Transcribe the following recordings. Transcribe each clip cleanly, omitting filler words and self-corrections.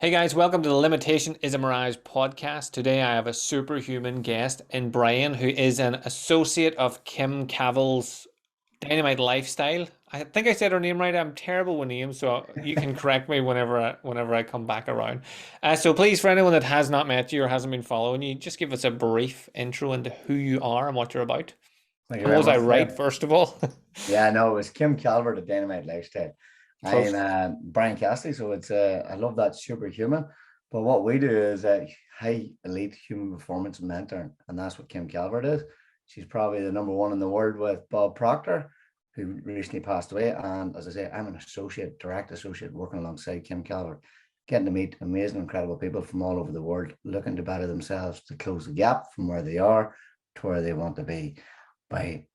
Hey guys, welcome to the Limitation is a Mirage podcast. Today I have a superhuman guest in Brian, who is an associate of Kim Cavill's Dynamite Lifestyle. I think I said her name right. I'm terrible with names, so you can correct me whenever I come back around. So please, for anyone that has not met you or hasn't been following you, just give us a brief intro into who you are and what you're about. Thank you And very was I much, right, Tim. first of all? Yeah, no, it was Kim Calvert at Dynamite Lifestyle. I'm Close. Brian Cassidy, so I love that superhuman. But what we do is high elite human performance mentor, and that's what Kim Calvert is. She's probably the number one in the world with Bob Proctor, who recently passed away. And as I say, I'm an associate, direct associate, working alongside Kim Calvert, getting to meet amazing, incredible people from all over the world, looking to better themselves to close the gap from where they are to where they want to be by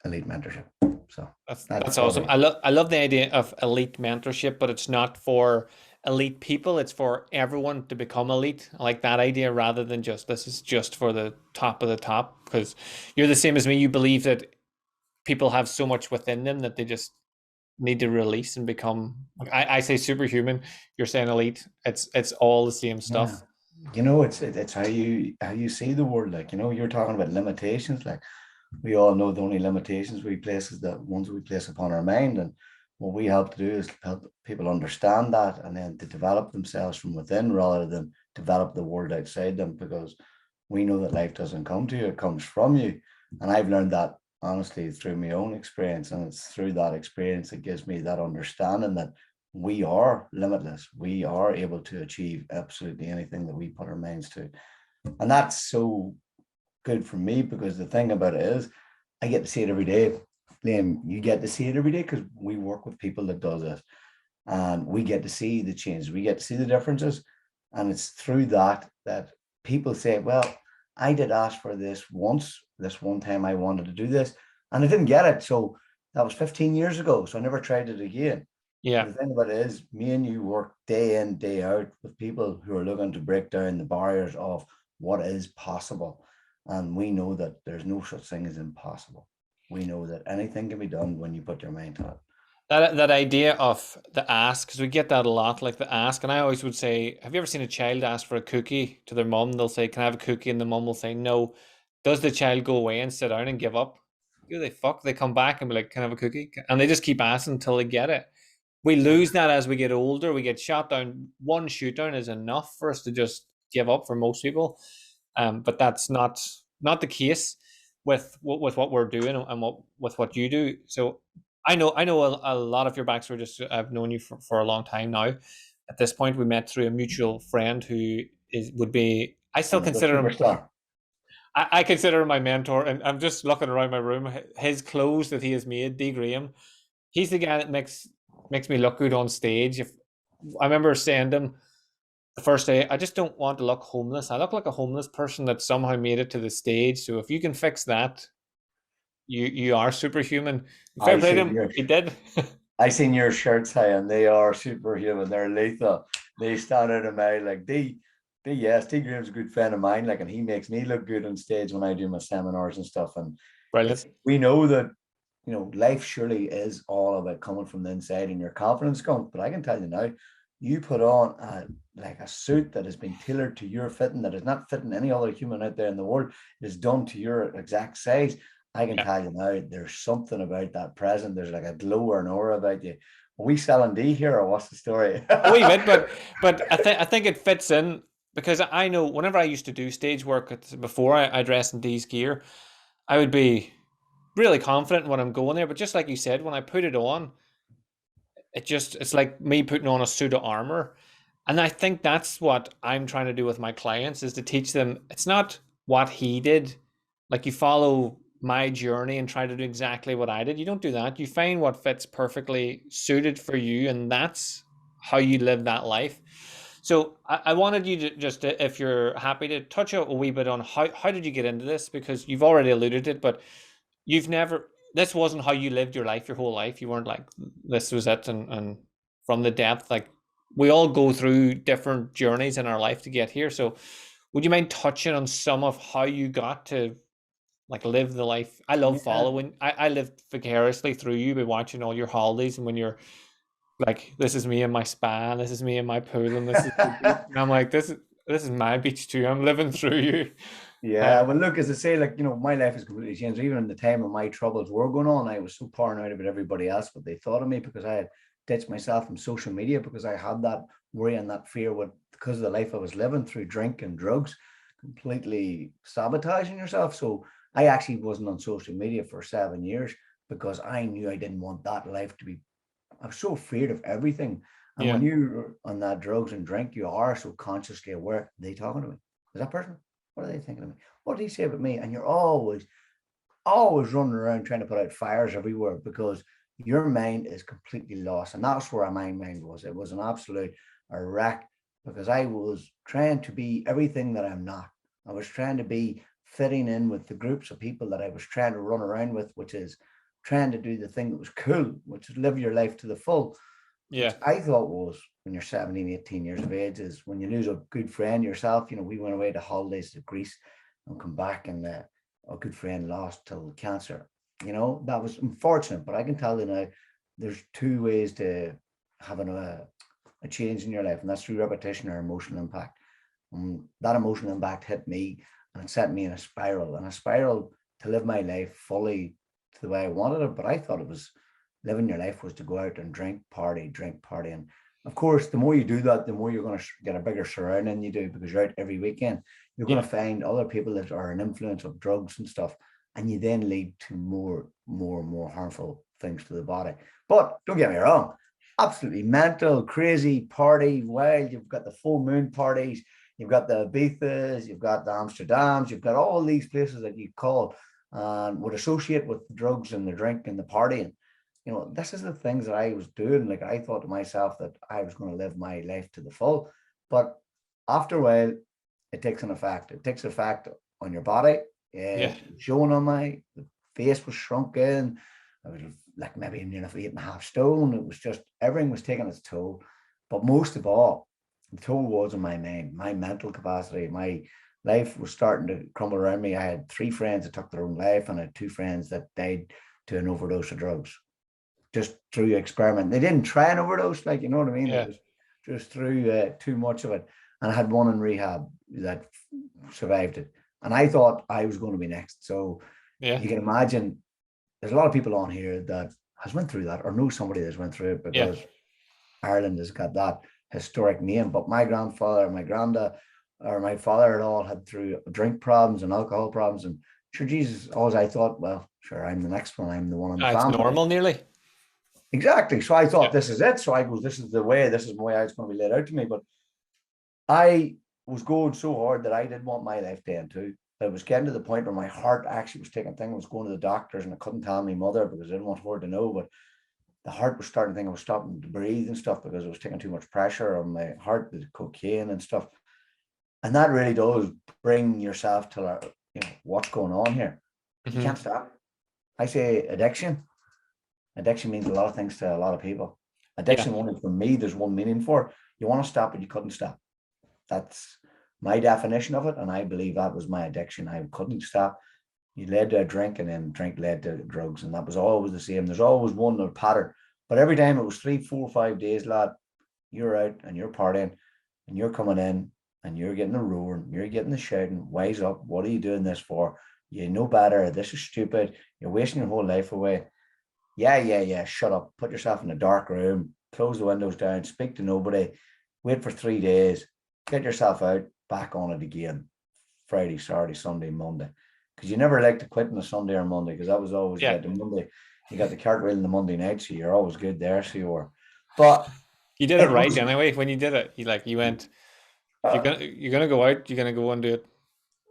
elite mentorship. So That's that's what awesome. we. I love the idea of elite mentorship, but it's not for elite people. It's for everyone to become elite. I like that idea rather than just this is just for the top of the top. Because you're the same as me. You believe that people have so much within them that they just need to release and become. Like I say superhuman. You're saying elite. It's all the same Yeah, stuff. it's how you see the world. Like you're talking about limitations. Like we all know the only limitations we place is the ones we place upon our mind, and what we help to do is help people understand that, and then to develop themselves from within rather than develop the world outside them. Because we know that life doesn't come to you; it comes from you. And I've learned that honestly through my own experience, and it's through that experience that gives me that understanding that we are limitless. We are able to achieve absolutely anything that we put our minds to. And that's so good for me because the thing about it is I get to see it every day. Liam, you get to see it every day because we work with people that does it. And we get to see the changes. We get to see the differences. And it's through that people say, well, I did ask for this once, this one time I wanted to do this, and I didn't get it. So that was 15 years ago. So I never tried it again. But Yeah. the thing about it is, me and you work day in, day out with people who are looking to break down the barriers of what is possible. And we know that there's no such thing as impossible. We know that anything can be done when you put your mind to it. That idea of the ask, because we get that a lot, like the ask, and I always would say, have you ever seen a child ask for a cookie to their mum? They'll say, "Can I have a cookie?" And the mum will say, "No." Does the child go away and sit down and give up? Do they fuck? They come back and be like, "Can I have a cookie?" And they just keep asking until they get it. We lose that as we get older. We get shot down. One shoot down is enough for us to just give up for most people. But that's not the case with what we're doing and what with what you do. So I know a lot of your backstory. Just I've known you for a long time now. At this point, we met through a mutual friend who is would be. I still Another consider him. superstar. I consider him my mentor, and I'm just looking around my room. His clothes that he has made, D. Graham. He's the guy that makes me look good on stage. If I remember saying to him the first day, I just don't want to look homeless. I look like a homeless person that somehow made it to the stage. So if you can fix that, you are superhuman. Fair I play to seen him. your He did. I seen your shirts, hey, and they are superhuman. They're lethal. They stand out of my like yes, D Graham's a good friend of mine, like, and he makes me look good on stage when I do my seminars and stuff. And Brilliant. it's we know that life surely is all about coming from the inside and your confidence comes. But I can tell you now, you put on like a suit that has been tailored to your fitting, that is not fitting any other human out there in the world. It is done to your exact size. I can Yeah. tell you now, there's something about that present. There's like a glow or an aura about you. Are we selling D here, or what's the story? A wee bit, but I think it fits in because I know whenever I used to do stage work before I dressed in these gear, I would be really confident when I'm going there. But just like you said, when I put it on, it's like me putting on a suit of armor. And I think that's what I'm trying to do with my clients is to teach them it's not what he did. Like you follow my journey and try to do exactly what I did. You don't do that. You find what fits perfectly suited for you, and that's how you live that life. So I wanted you to just, if you're happy to touch a wee bit on how did you get into this? Because you've already alluded to it, but you've never this wasn't how you lived your life your whole life. You weren't like this was it and from the depth, like we all go through different journeys in our life to get here. So would you mind touching on some of how you got to like live the life? I love Yeah, following. I live vicariously through you by watching all your holidays and when you're like this is me in my spa, and this is me in my pool, and this is the beach. And I'm like, this is my beach too. I'm living through you. Yeah, well, look, as I say, like, my life has completely changed. Even in the time of my troubles were going on, I was so paranoid about everybody else, what they thought of me, because I had ditched myself from social media, because I had that worry and that fear because of the life I was living through drink and drugs, completely sabotaging yourself. So I actually wasn't on social media for 7 years, because I knew I didn't want that life to be. I was so afraid of everything. And Yeah, when you're on that drugs and drink, you are so consciously aware. Are they talking to me? Is that person? What are they thinking of me? What did he say about me? And you're always running around trying to put out fires everywhere, because your mind is completely lost. And that's where my mind was. It was an absolute wreck, because I was trying to be everything that I'm not. I was trying to be fitting in with the groups of people that I was trying to run around with, which is trying to do the thing that was cool, which is live your life to the full, which yeah, I thought was, when you're 17, 18 years of age, is when you lose a good friend yourself. We went away to holidays to Greece and come back, and a good friend lost to cancer. That was unfortunate, but I can tell you now, there's two ways to having a change in your life, and that's through repetition or emotional impact. That emotional impact hit me, and it set me in a spiral to live my life fully to the way I wanted it. But I thought it was living your life was to go out and drink, party. And of course, the more you do that, the more you're going to get a bigger surrounding you do, because you're out every weekend. You're going yeah, to find other people that are an influence of drugs and stuff. And you then lead to more harmful things to the body. But don't get me wrong, absolutely mental, crazy party, wild. You've got the full moon parties, you've got the Ibizas, you've got the Amsterdams, you've got all these places that you call and would associate with the drugs and the drink and the partying. This is the things that I was doing. Like, I thought to myself that I was going to live my life to the full. But after a while, it takes an effect. It takes effect on your body. yeah, Showing on my the face was shrunken. I was like maybe near 8.5 stone. It was just everything was taking its toll. But most of all, the toll was on my mind, my mental capacity. My life was starting to crumble around me. I had 3 friends that took their own life, and I had 2 friends that died to an overdose of drugs, just through experiment. They didn't try an overdose, like, you know what I mean? It yeah, was just through too much of it. And I had one in rehab that survived it. And I thought I was going to be next. So yeah, you can imagine there's a lot of people on here that has went through that, or know somebody that's went through it, yeah. because Ireland has got that historic name. But my grandfather, my granddad, or my father had all had through drink problems and alcohol problems. And sure, Jesus, always I thought, well, sure, I'm the next one. I'm the one in the It's family. normal nearly. Exactly. So I thought Yeah, this is it. So I go, this is the way, this is the way it's going to be laid out to me. But I was going so hard that I didn't want my life to end too. It was getting to the point where my heart actually was taking thing. I was going to the doctors, and I couldn't tell my mother because I didn't want her to know. But the heart was starting to think I was stopping to breathe and stuff, because it was taking too much pressure on my heart, the cocaine and stuff. And that really does bring yourself to what's going on here. You hmm, can't stop. I say addiction. Addiction means a lot of things to a lot of people. yeah, Addiction, only for me, there's one meaning for. You want to stop, but you couldn't stop. That's my definition of it, and I believe that was my addiction. I couldn't stop. You led to a drink, and then drink led to drugs, and that was always the same. There's always one pattern, but every time it was 3, 4, 5 days, lad. You're out and you're partying, and you're coming in, and you're getting the roaring, you're getting the shouting. Wise up! What are you doing this for? You know better. This is stupid. You're wasting your whole life away. Yeah, yeah, yeah. Shut up. Put yourself in a dark room. Close the windows down. Speak to nobody. Wait for 3 days. Get yourself out. Back on it again. Friday, Saturday, Sunday, Monday. Because you never like to quit on a Sunday or Monday, because that was always yeah. get the Monday. You got the cartwheel in the Monday night, so you're always good there. So you were. But You did it it right was. anyway. When you did it, you went. If you're gonna go out, you're gonna go and do it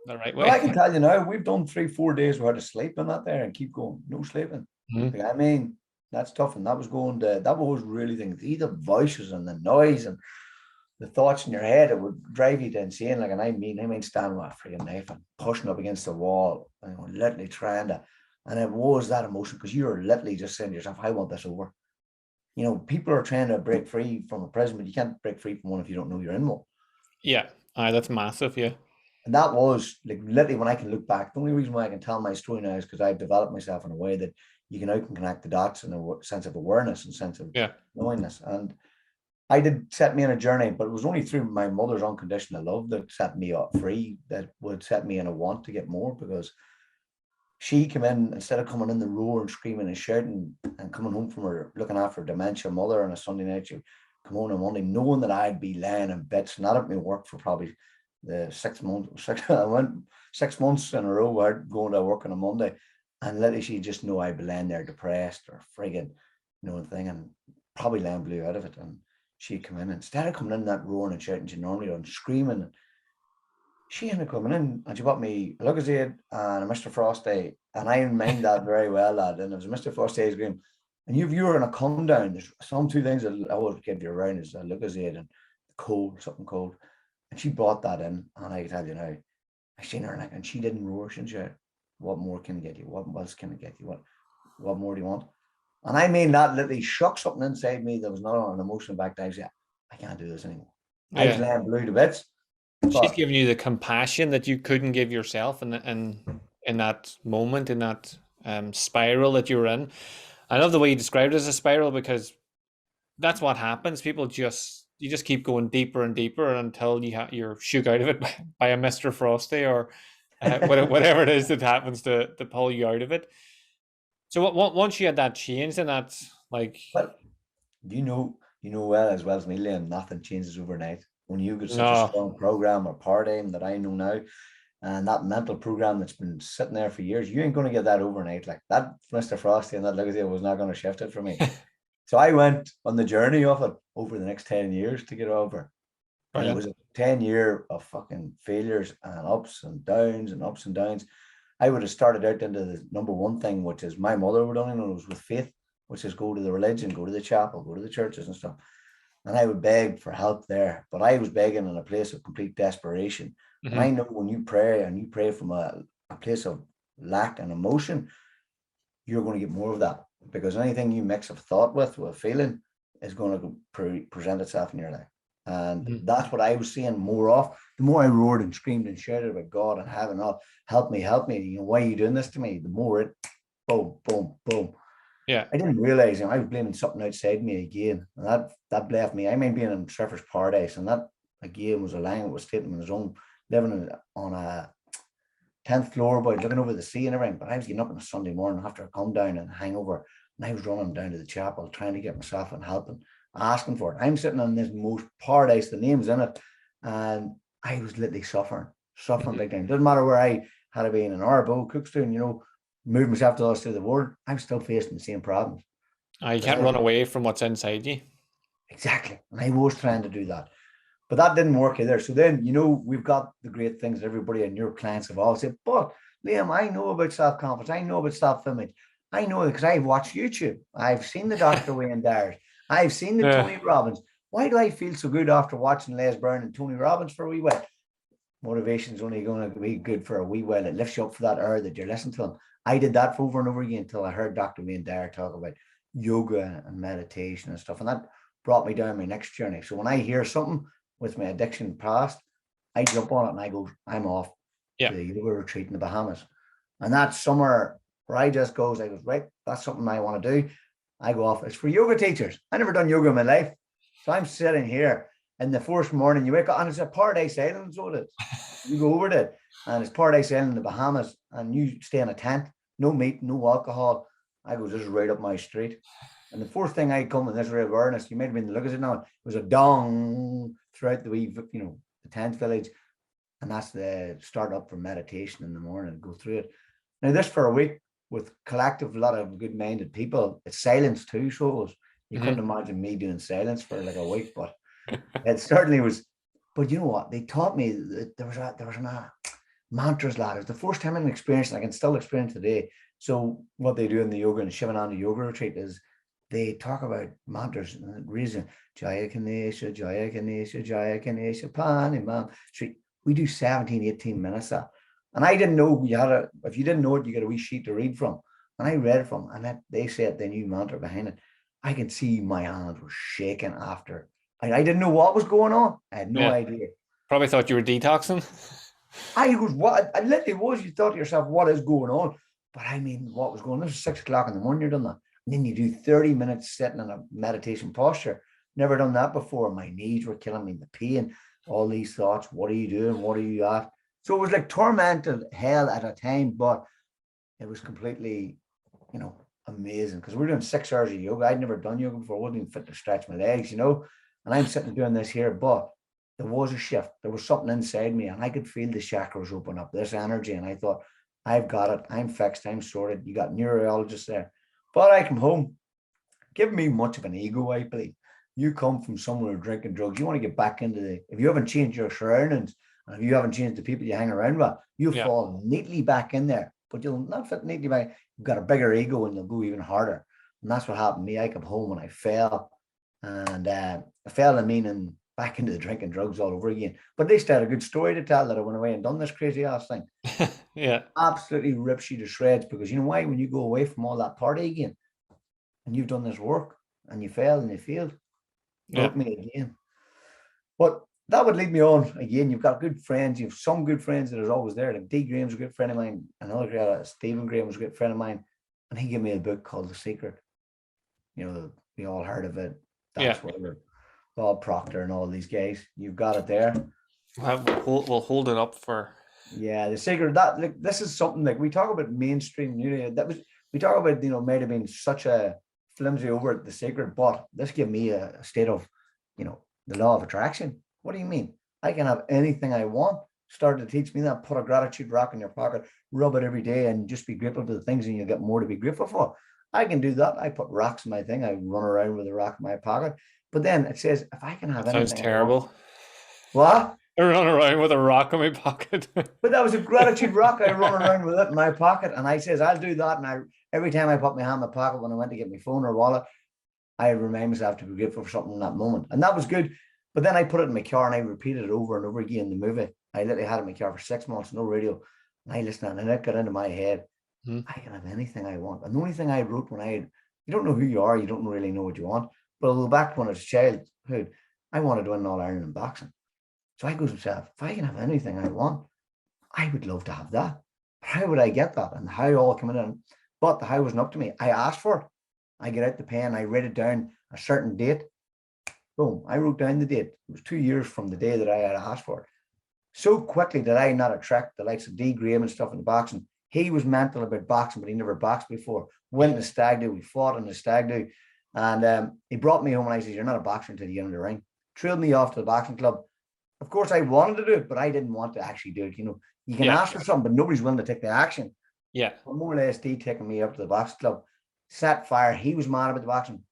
the right Well, way. I can tell you now, we've done 3, 4 days without a sleep in that there and keep going. No sleeping. Mhm. Like, I mean, that's tough. And that was that was really things. The voices and the noise and the thoughts in your head, it would drive you to insane. Like, and I mean, standing with a freaking knife and pushing up against the wall, literally trying to. And it was that emotion, because you're literally just saying to yourself, I want this over. People are trying to break free from a prison, but you can't break free from one if you don't know you're in one. Yeah, aye, that's massive. Yeah, And that was like literally, when I can look back, the only reason why I can tell my story now is because I've developed myself in a way that you can out and connect the dots and a sense of awareness and sense of Yeah. knowingness. And I did set me on a journey, but it was only through my mother's unconditional love that set me up free, that would set me in a want to get more, because she came in, instead of coming in the roar and screaming and shouting and coming home from her looking after her dementia mother on a Sunday night, she'd come home on Monday knowing that I'd be laying in bits, not at my work for probably the 6 months. I went 6 months in a row out going to work on a Monday, and literally she just knew I'd be laying there depressed or frigging, thing, and probably laying blue out of it. And she'd come in, and instead of coming in that roaring and shouting she normally does, screaming, she ended up coming in and she bought me a Lucozade and a Mr. Frosty. And I mind that very well, lad. And it was a Mr. Frosty ice cream. And if you were in a come down, there's some two things that I always give you around is a Lucozade and cold, something cold. And she brought that in. And I tell you now, I seen her and she didn't roar. She said, what more can I get you? What else can I get you? What more do you want? And I mean, that literally shook something inside me that was not on an emotional back down. I said, I can't do this anymore. Yeah. I was laying blue to bits. She's giving you the compassion that you couldn't give yourself in that moment, in that spiral that you were in. I love the way you described it as a spiral, because that's what happens. You just keep going deeper and deeper until you're shook out of it by a Mr. Frosty or whatever it is that happens to pull you out of it. So once you had that change, and that's like, well, you know well as me, Liam, nothing changes overnight. When you get such a strong program or paradigm that I know now, and that mental program that's been sitting there for years, you ain't going to get that overnight. Like that Mr. Frosty and that Legacy was not going to shift it for me. So I went on the journey of it over the next 10 years to get over. And it was a 10-year of fucking failures and ups and downs and ups and downs. I would have started out into the number one thing, which is my mother would only know, it was with faith, which is go to the religion, go to the chapel, go to the churches and stuff. And I would beg for help there, but I was begging in a place of complete desperation. Mm-hmm. And I know when you pray and you pray from a place of lack and emotion, you're going to get more of that, because anything you mix of thought with a feeling is going to present itself in your life. And that's what I was seeing more of. The more I roared and screamed and shouted about God and heaven, help me, why are you doing this to me? The more it, boom, boom, boom. Yeah, I didn't realize, I was blaming something outside me again, and that left me. I mean, being in surfer's paradise, and that again was a line that was stating on his own, living on a 10th floor, but looking over the sea and everything. But I was getting up on a Sunday morning after a come down and hangover, and I was running down to the chapel trying to get myself and helping, asking for it. I'm sitting on this most paradise, the name's in it, and I was literally suffering big time. Doesn't matter where I had been in Arbo, Cookstown, move myself to the rest of the world, I'm still facing the same problems. You can't run away from what's inside you. Exactly. And I was trying to do that. But that didn't work either. So then, we've got the great things that everybody and your clients have all said, but Liam, I know about self-confidence. I know about self-image. I know it because I've watched YouTube. I've seen the Dr. Wayne Dyer. I've seen the Tony Robbins. Why do I feel so good after watching Les Brown and Tony Robbins for a wee while? Motivation is only going to be good for a wee while. It lifts you up for that hour that you're listening to them. I did that over and over again until I heard Dr. Wayne Dyer talk about yoga and meditation and stuff. And that brought me down my next journey. So when I hear something with my addiction past, I jump on it and I go, I'm off to the yoga retreat in the Bahamas. And that summer where I goes, right, that's something I want to do. I go off. It's for yoga teachers. I never done yoga in my life. So I'm sitting here in the first morning, you wake up and it's a paradise island, so it is. You go over it and it's paradise island in the Bahamas and you stay in a tent, no meat, no alcohol. I go, this is right up my street. And the first thing I come in this real awareness, you might have been looking at it now, it was a dong throughout the wee, the tent village. And that's the start up for meditation in the morning, go through it. Now this for a week with collective, a lot of good-minded people, it's silence too, so you couldn't imagine me doing silence for like a week, but it certainly was. But you know what? They taught me that there was a mantras, lad. It was the first time I'm experiencing, I can still experience today. So what they do in the yoga and Shivananda yoga retreat is they talk about mantras and reason. Jaya Ganesha, Jaya Ganesha, Jaya Ganesha, Panimam. We do 17, 18 minutes of that. And I didn't know if you didn't know it, you got a wee sheet to read from. And I read it from, and they said the new mantra behind it. I can see my hands were shaking after. I didn't know what was going on. I had no idea. Probably thought you were detoxing. I was what? I literally was. You thought to yourself, what is going on? But I mean, what was going on? This was 6 o'clock in the morning, you're done that. And then you do 30 minutes sitting in a meditation posture. Never done that before. My knees were killing me, the pain, all these thoughts. What are you doing? What are you at? So it was like tormented hell at a time, but it was completely, amazing because we're doing 6 hours of yoga. I'd never done yoga before. I wasn't even fit to stretch my legs, and I'm sitting doing this here, but there was a shift. There was something inside me, and I could feel the chakras open up, this energy. And I thought, I've got it. I'm fixed. I'm sorted. You got neurologists there. But I come home, give me much of an ego, I believe. You come from somewhere drinking drugs. You want to get back into if you haven't changed your surroundings, and if you haven't changed the people you hang around with, you fall neatly back in there. But you'll not fit neatly back. You've got a bigger ego and you'll go even harder. And that's what happened to me. I come home and I fell. And I fell, meaning back into the drinking drugs all over again. But they still had a good story to tell that I went away and done this crazy ass thing. Yeah. Absolutely rips you to shreds, because you know why? When you go away from all that party again and you've done this work and you fail and you failed, broke me again. But that would lead me on again. You've got good friends. You have some good friends that are always there. Like D. Graham's a good friend of mine. Another guy, Stephen Graham, was a good friend of mine. And he gave me a book called The Secret. We all heard of it. That's whatever. Bob Proctor and all these guys. You've got it there. We'll hold it up for. Yeah, The Secret. That this is something like we talk about mainstream media. We talk about might have been such a flimsy over The Secret, but this gave me a state of the law of attraction. What do you mean? I can have anything I want. Started to teach me that. Put a gratitude rock in your pocket, rub it every day, and just be grateful for the things, and you'll get more to be grateful for. I can do that. I put rocks in my thing. I run around with a rock in my pocket. But then it says, if I can have anything. Sounds terrible. What? I run around with a rock in my pocket. But that was a gratitude rock. I run around with it in my pocket, and I says, I'll do that. And every time I put my hand in my pocket when I went to get my phone or wallet, I remind myself to be grateful for something in that moment. And that was good. But then I put it in my car and I repeated it over and over again in the movie. I literally had it in my car for 6 months, no radio. And I listened, and it got into my head. I can have anything I want. And the only thing I wrote you don't know who you are, you don't really know what you want. But I'll go back when I was a childhood, I wanted to win All Ireland in boxing. So I go to myself, if I can have anything I want, I would love to have that. How would I get that? And how all coming in? But the how wasn't up to me. I asked for it. I get out the pen, I write it down a certain date. Boom, I wrote down the date. It was 2 years from the day that I had asked for it. So quickly did I not attract the likes of D. Graham and stuff in the boxing. He was mental about boxing, but he never boxed before. Went in the stag do. We fought in the stag do. And he brought me home and I said, you're not a boxer until you get in the ring. Trailed me off to the boxing club. Of course, I wanted to do it, but I didn't want to actually do it. You can ask for something, but nobody's willing to take the action. Yeah. But more or less, he taking me up to the boxing club, set fire. He was mad about the boxing.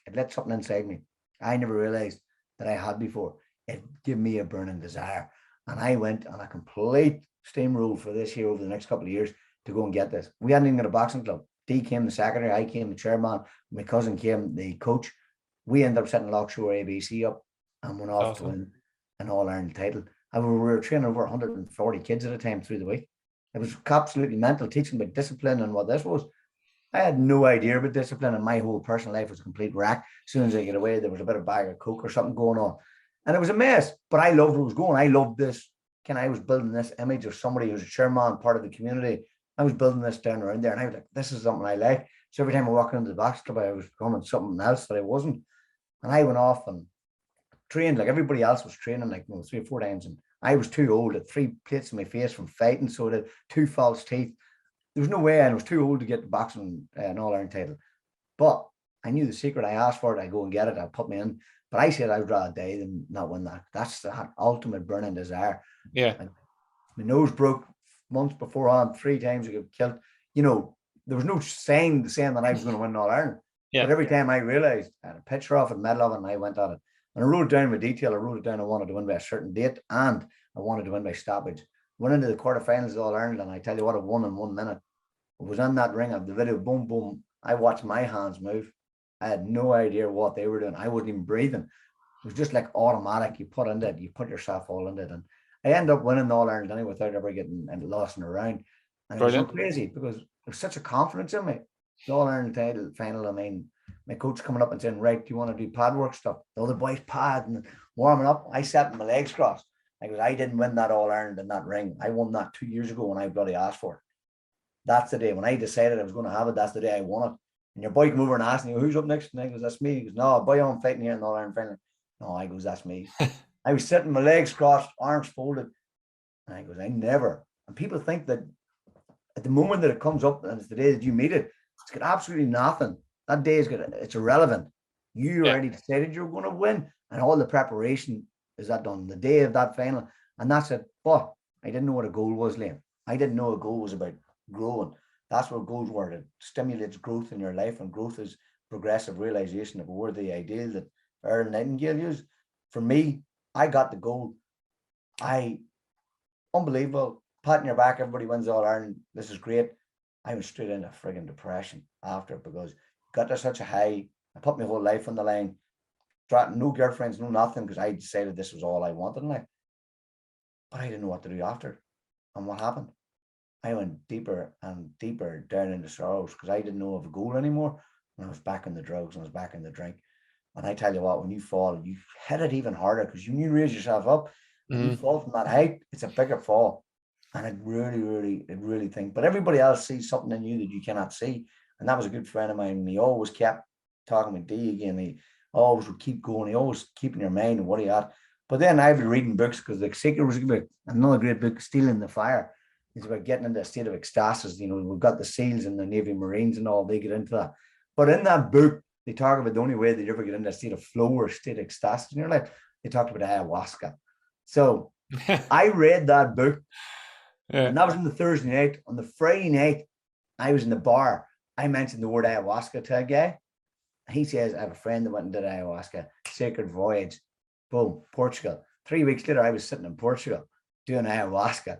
It lit something inside me I never realized that I had before. It gave me a burning desire. And I went on a complete steamroll for this year over the next couple of years to go and get this. We hadn't even got a boxing club. D came the secretary, I came the chairman, my cousin came the coach. We ended up setting Lockshore ABC up and went off to win an All-Ireland title. And we were training over 140 kids at a time through the week. It was absolutely mental, teaching about discipline and what this was. I had no idea about discipline, and my whole personal life was a complete wreck. As soon as I get away, there was a bit of bag of coke or something going on. And it was a mess, but I loved what was going. I loved this. I was building this image of somebody who's a chairman, part of the community. I was building this down around there, and I was like, this is something I like. So every time I walked into the box club, I was becoming something else that I wasn't. And I went off and trained like everybody else was training, like 3 or 4 times. And I was too old, at 3 plates in my face from fighting, so I had 2 false teeth. There was no way, and I was too old to get the boxing an All-Ireland title. But I knew the secret. I asked for it. I go and get it. I put me in. But I said I would rather die than not win that. That's the ultimate burning desire. Yeah. And my nose broke months beforehand. 3 times I got killed. There was no sign saying that I was going to win All Ireland. Yeah. But every time I realized, I had a picture of it, medal of it, and I went at it. And I wrote it down with detail. I wrote it down. I wanted to win by a certain date, and I wanted to win by stoppage. Went into the quarterfinals of All Ireland, and I tell you what, I won in 1 minute. I was on that ring of the video, boom, boom. I watched my hands move. I had no idea what they were doing. I wasn't even breathing. It was just like automatic. You put into it, you put yourself all into it. And I ended up winning All Ireland anyway without ever getting lost in a round. And it was so crazy because there was such a confidence in me. The All Ireland title final, I mean, my coach coming up and saying, right, do you want to do pad work stuff? The other boys pad and warming up. I sat with my legs crossed. I didn't win that All Ireland in that ring. I won that 2 years ago when I bloody asked for it. That's the day when I decided I was going to have it. That's the day I won it. And your boy come over and asked me, who's up next? And I goes, that's me. He goes, no, boy, I'm fighting here in the All-Ireland final. No, I goes, that's me. I was sitting, my legs crossed, arms folded. And I goes, I never. And people think that at the moment that it comes up and it's the day that you meet it, it's got absolutely nothing. That day is got, it's irrelevant. You Yeah. already decided you're going to win. And all the preparation is that done the day of that final. And that's it. But I didn't know what a goal was, Liam. I didn't know a goal was about growing. That's what goals were. It stimulates growth in your life, and growth is progressive realization of a worthy ideal that Earl Nightingale used. For me, I got the goal. Unbelievable. Patting your back, everybody wins All Ireland. This is great. I went straight into frigging depression after, because got to such a high. I put my whole life on the line. No girlfriends, no nothing, because I decided this was all I wanted in life. But I didn't know what to do after. And what happened? I went deeper and deeper down into sorrows, because I didn't know of a goal anymore. And I was back in the drugs, and I was back in the drink. And I tell you what, when you fall, you hit it even harder, because you raise yourself up and you fall from that height, it's a bigger fall. And it really think. But everybody else sees something in you that you cannot see. And that was a good friend of mine. And he always kept talking with D again. He always would keep going. He always keep in your mind and what he had. But then I've been reading books, because the Secret was another great book, Stealing the Fire. It's about getting into a state of ecstasis. You know, we've got the SEALs and the Navy Marines and all, they get into that. But in that book, they talk about the only way that you ever get into a state of flow or state of ecstasis in your life. They talked about ayahuasca. So I read that book, and that was on the Thursday night. On the Friday night, I was in the bar. I mentioned the word ayahuasca to a guy. He says, I have a friend that went and did ayahuasca, sacred voyage. Boom, Portugal. 3 weeks later, I was sitting in Portugal doing ayahuasca.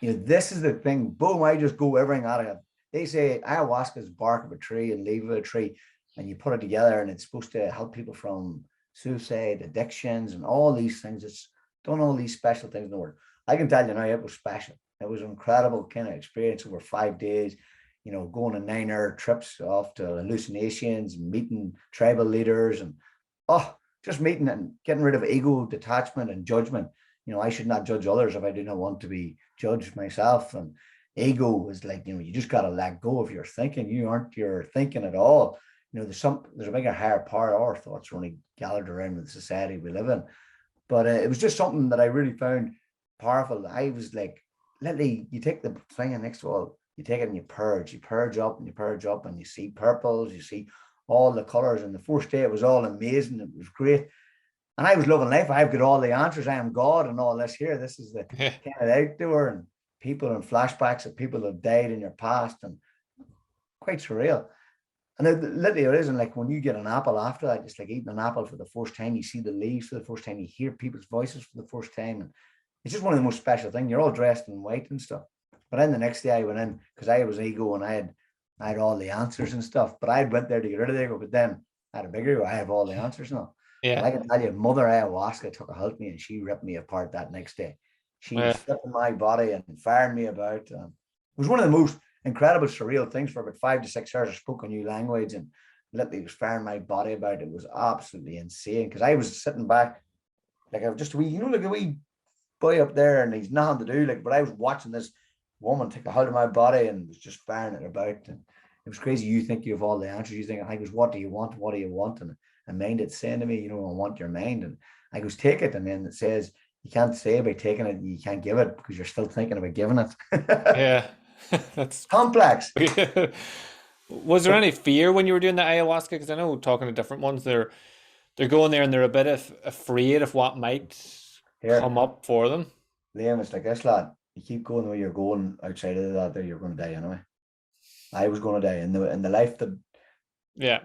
You know, this is the thing. Boom, I just go everything out of it. They say ayahuasca is bark of a tree and leaf of a tree, and you put it together, and it's supposed to help people from suicide, addictions, and all these things. It's done all these special things in the world. I can tell you now, it was special. It was an incredible kind of experience over 5 days, you know, going on 9-hour trips off to hallucinations, meeting tribal leaders, and just meeting and getting rid of ego, detachment, and judgment. You know, I should not judge others if I do not want to be judged myself. And ego is like, you know, you just got to let go of your thinking. You aren't your thinking at all. You know, there's a bigger higher power. Our thoughts are only gathered around with the society we live in. But it was just something that I really found powerful. I was like, literally, you take the thing, and next of all, you take it and you purge up and you purge up, and you see purples, you see all the colors. And the first day, it was all amazing. It was great. And I was loving life. I've got all the answers. I am God and all this here. This is the kind of outdoor, and people and flashbacks of people that have died in your past, and quite surreal. And literally, it isn't like when you get an apple after that, it's like eating an apple for the first time. You see the leaves for the first time. You hear people's voices for the first time. And it's just one of the most special things. You're all dressed in white and stuff. But then the next day I went in, because I was ego and I had all the answers and stuff. But I went there to get rid of the ego. But then I had a bigger ego. I have all the answers now. But I can tell you, Mother Ayahuasca took a hold of me, and she ripped me apart that next day. She was flipping my body and firing me about. It was one of the most incredible, surreal things. For about 5 to 6 hours, I spoke a new language, and literally was firing my body about. It was absolutely insane, because I was sitting back like I was just a wee, like a wee boy up there, and he's nothing to do. Like, but I was watching this woman take a hold of my body and was just firing it about. And it was crazy. You think you have all the answers. You think, I goes, what do you want? What do you want? And mind it's saying to me, you know, I want your mind. And I goes, take it. And then it says, you can't say by taking it, you can't give it, because you're still thinking about giving it. Yeah. That's complex. Was there any fear when you were doing the ayahuasca? Because I know, talking to different ones, they're going there and they're a bit afraid of what might come up for them. Liam, it's like this, lad. You keep going the way you're going outside of that, there you're going to die anyway. I was going to die in the life that. Yeah.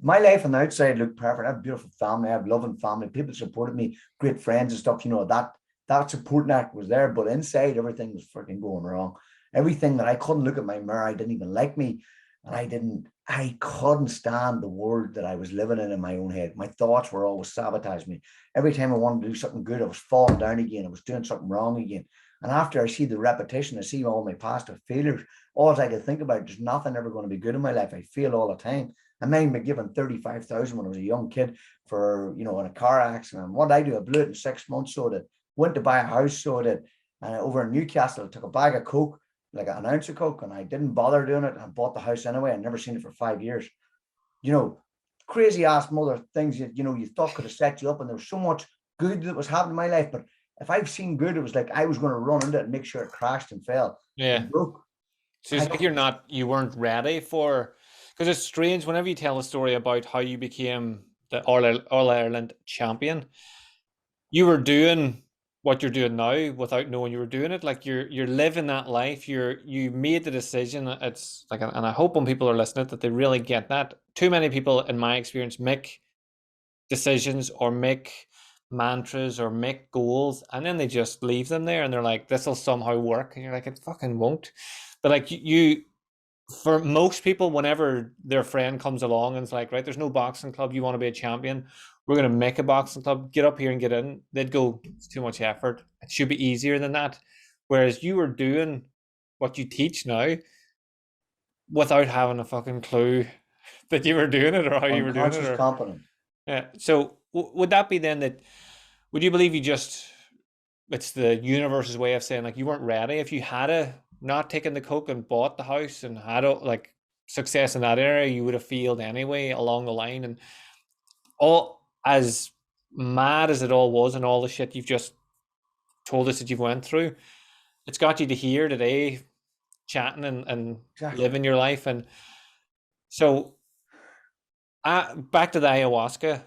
My life on the outside looked perfect. I have a beautiful family. I have loving family. People supported me, great friends and stuff. You know, that support net was there, but inside everything was freaking going wrong. Everything that I couldn't look at my mirror, I didn't even like me. And I couldn't stand the world that I was living in my own head. My thoughts were always sabotaging me. Every time I wanted to do something good, I was falling down again. I was doing something wrong again. And after I see the repetition, I see all my past failures. All I could think about, there's nothing ever going to be good in my life. I fail all the time. I might be given 35,000 when I was a young kid for, you know, in a car accident. And what did I do? I blew it in 6 months. So that went to buy a house. So that over in Newcastle, I took a bag of Coke, like an ounce of coke, and I didn't bother doing it. I bought the house anyway. I'd never seen it for 5 years. You know, crazy ass mother things that, you know, you thought could have set you up, and there was so much good that was happening in my life. But if I've seen good, it was like I was going to run into it and make sure it crashed and fell Yeah. and broke. So And it's I like couldn't. you weren't ready for, because it's strange whenever you tell a story about how you became the All Ireland champion, you were doing what you're doing now without knowing you were doing it. Like you're living that life. You made the decision. It's like, and I hope when people are listening that they really get that. Too many people, in my experience, make decisions or make mantras or make goals, and then they just leave them there, and they're like, "This will somehow work," and you're like, "It fucking won't." But like you, for most people, whenever their friend comes along and it's like, right, there's no boxing club, you want to be a champion, we're going to make a boxing club, get up here and get in, they'd go, it's too much effort, it should be easier than that. Whereas you were doing what you teach now without having a fucking clue that you were doing it or how you were doing it, Unconscious or competence. yeah. So would that be then that, would you believe you just, it's the universe's way of saying like you weren't ready? If you had a not taken the coke and bought the house and had a like success in that area, you would have failed anyway along the line. And all as mad as it all was and all the shit you've just told us that you've went through, it's got you to here today chatting and Exactly. living your life. And so back to the ayahuasca,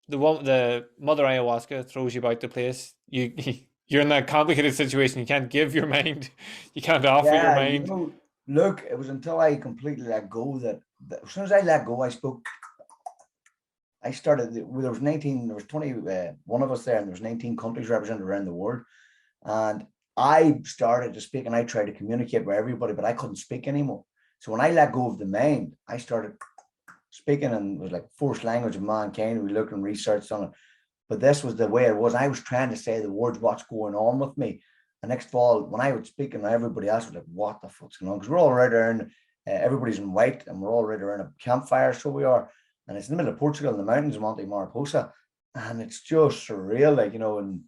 the mother ayahuasca throws you about the place. You're in that complicated situation. You can't give your mind. You can't offer your Yeah, you mind. know, look, it was until I completely let go that as soon as I let go, I spoke. I started. There was 19. There was 20. One of us there, and there was 19 countries represented around the world. And I started to speak, and I tried to communicate with everybody, but I couldn't speak anymore. So when I let go of the mind, I started speaking, and it was like first language of mankind. We looked and researched on it, but this was the way it was. I was trying to say the words, what's going on with me. And next fall, when I would speak, and everybody else was like, what the fuck's going on? Because we're all right there, and everybody's in white, and we're all right around a campfire. So we are. And it's in the middle of Portugal in the mountains of Monte Mariposa. And it's just surreal, like, you know, and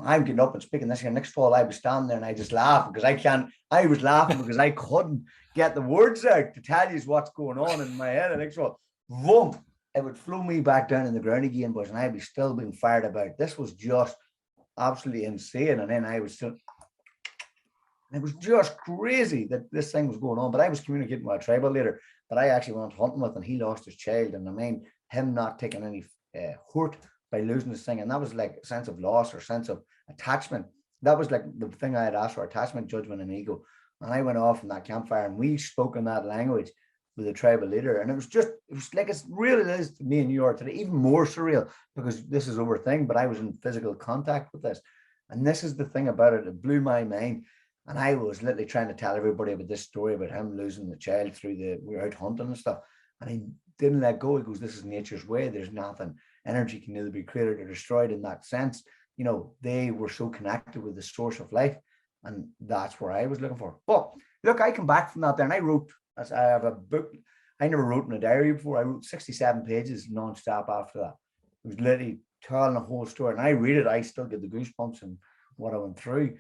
I'm getting up and speaking this year. Next fall, I was standing there and I just laugh because I can't. I was laughing because I couldn't get the words out to tell you what's going on in my head. And next fall, boom, it would flow me back down in the ground again, boys, and I'd be still being fired about. This was just absolutely insane. And then I was still, it was just crazy that this thing was going on. But I was communicating with a tribal leader that I actually went hunting with, and he lost his child. And I mean, him not taking any hurt by losing this thing. And that was like a sense of loss or sense of attachment. That was like the thing I had asked for: attachment, judgment, and ego. And I went off in that campfire, and we spoke in that language with a tribal leader. And it was like, it's really is to me in New York today, even more surreal because this is over thing, but I was in physical contact with this. And this is the thing about it. It blew my mind. And I was literally trying to tell everybody about this story about him losing the child we were out hunting and stuff. And he didn't let go. He goes, this is nature's way. There's nothing. Energy can either be created or destroyed in that sense. They were so connected with the source of life. And that's where I was looking for. But look, I come back from that there and I wrote, as I have a book, I never wrote in a diary before. I wrote 67 pages nonstop after that. It was literally telling the whole story. And I read it, I still get the goosebumps and what I went through.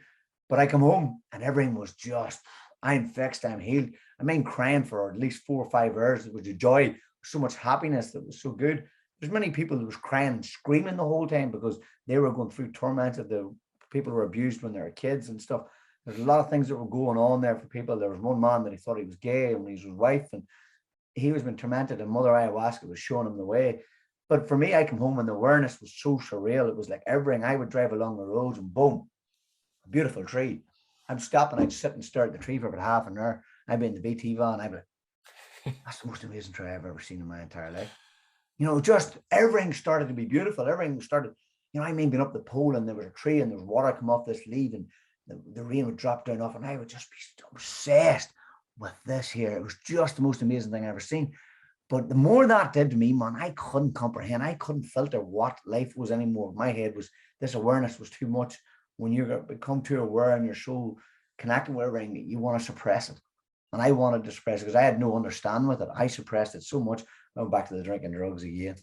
But I come home and everything was just, I'm fixed, I'm healed. I mean, crying for at least 4 or 5 hours. It was a joy, so much happiness that was so good. There's many people who was crying and screaming the whole time because they were going through torment of the people who were abused when they were kids and stuff. There's a lot of things that were going on there for people. There was one man that he thought he was gay when he was his wife, and he was being tormented, and Mother Ayahuasca was showing him the way. But for me, I come home and the awareness was so surreal. It was like everything. I would drive along the roads and boom, a beautiful tree. I'd stop and I'd sit and stare at the tree for about half an hour. I'd be in the BT van. I'd be like, that's the most amazing tree I've ever seen in my entire life. Just everything started to be beautiful. Everything started, I mean, being up the pole and there was a tree and there was water come off this leaf and the rain would drop down off and I would just be obsessed with this here. It was just the most amazing thing I've ever seen. But the more that did to me, man, I couldn't comprehend. I couldn't filter what life was anymore. My head was, this awareness was too much. When you become too aware and you're so connected with everything, you want to suppress it. And I wanted to suppress it because I had no understanding with it. I suppressed it so much. I went back to the drinking drugs again.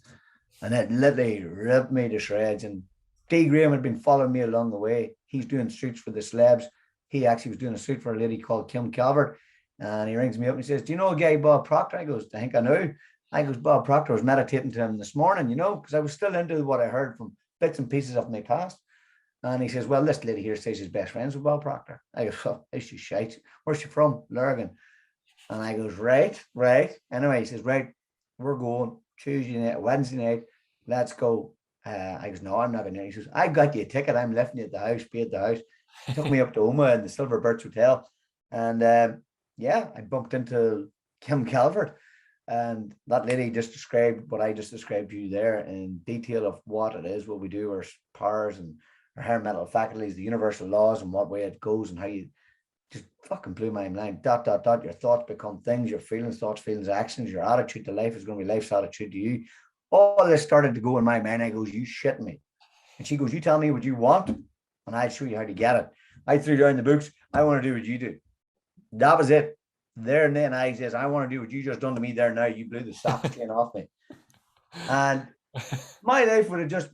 And it literally ripped me to shreds. And D. Graham had been following me along the way. He's doing suits for the celebs. He actually was doing a suit for a lady called Kim Calvert. And he rings me up and he says, "Do you know a guy, Bob Proctor?" I goes, "I think I know." I goes, "Bob Proctor was meditating to him this morning, because I was still into what I heard from bits and pieces of my past." And he says, "Well, this lady here says she's best friends with Bob Proctor." I go, "Oh, is she shite? Where's she from?" Lurgan. And I goes, "Right, right." Anyway, he says, "Right, we're going Tuesday night, Wednesday night. Let's go." I goes, "No, I'm not going." He says, "I got you a ticket. I'm lifting you at the house, paid the house." Took me up to Oma in the Silver Birch Hotel. And yeah, I bumped into Kim Calvert. And that lady just described what I just described to you there in detail of what it is, what we do, our powers and our higher mental faculties, the universal laws and what way it goes and how you just fucking blew my mind. Dot, dot, dot. Your thoughts become things, your feelings, thoughts, feelings, actions, your attitude to life is going to be life's attitude to you. All this started to go in my mind. I goes, "You shitting me." And she goes, "You tell me what you want and I'll show you how to get it." I threw down the books. "I want to do what you do." That was it. There and then I says, "I want to do what you just done to me there now. You blew the socks chain off me." And my life would have just,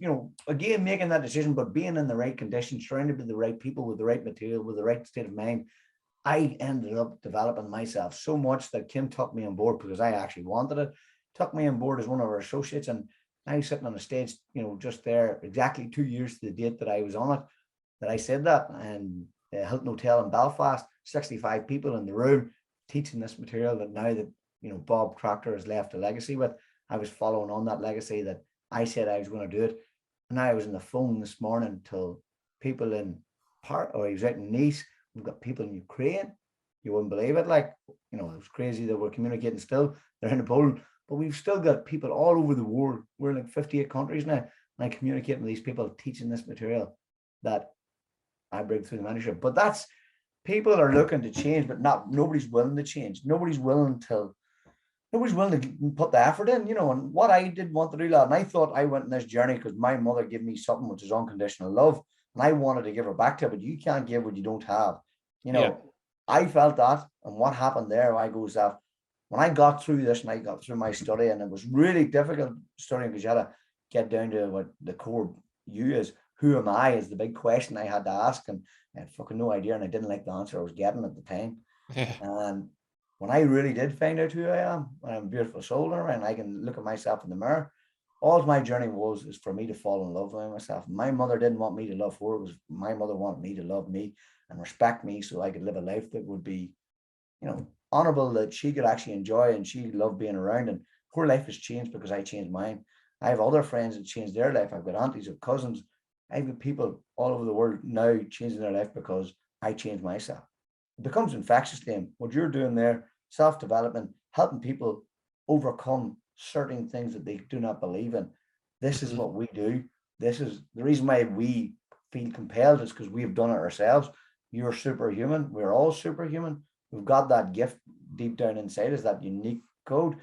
again, making that decision, but being in the right conditions, surrounded by the right people with the right material, with the right state of mind, I ended up developing myself so much that Kim took me on board because I actually wanted it, took me on board as one of her associates. And I was sitting on the stage, just there exactly 2 years to the date that I was on it, that I said that. And the Hilton Hotel in Belfast, 65 people in the room teaching this material that now that, Bob Proctor has left a legacy with, I was following on that legacy that I said I was going to do it. And I was on the phone this morning till people in I was out in Nice. We've got people in Ukraine. You wouldn't believe it. Like, it was crazy that we're communicating still. They're in Poland, but we've still got people all over the world. We're in like 58 countries now. And I'm communicating with these people, teaching this material that I bring through the mentorship. But that's people are looking to change, but nobody's willing to change. Nobody's willing to put the effort in, and what I did want to do, lad, and I thought I went on this journey because my mother gave me something which is unconditional love, and I wanted to give her back to her, but you can't give what you don't have. Yeah. I felt that, and what happened there, I goes that when I got through this and I got through my study, and it was really difficult studying because you had to get down to what the core you is. Who am I is the big question I had to ask, and I had fucking no idea, and I didn't like the answer I was getting at the time. Yeah. And when I really did find out who I am, when I'm a beautiful soul and I can look at myself in the mirror, all my journey is for me to fall in love with myself. My mother didn't want me to love her. It was my mother wanted me to love me and respect me so I could live a life that would be, honorable, that she could actually enjoy and she loved being around. And her life has changed because I changed mine. I have other friends that changed their life. I've got aunties, I've cousins. I've got people all over the world now changing their life because I changed myself. It becomes infectious to them. What you're doing there, self-development, helping people overcome certain things that they do not believe in. This is what we do. This is the reason why we feel compelled is because we've done it ourselves. You're superhuman. We're all superhuman. We've got that gift deep down inside us, that unique code,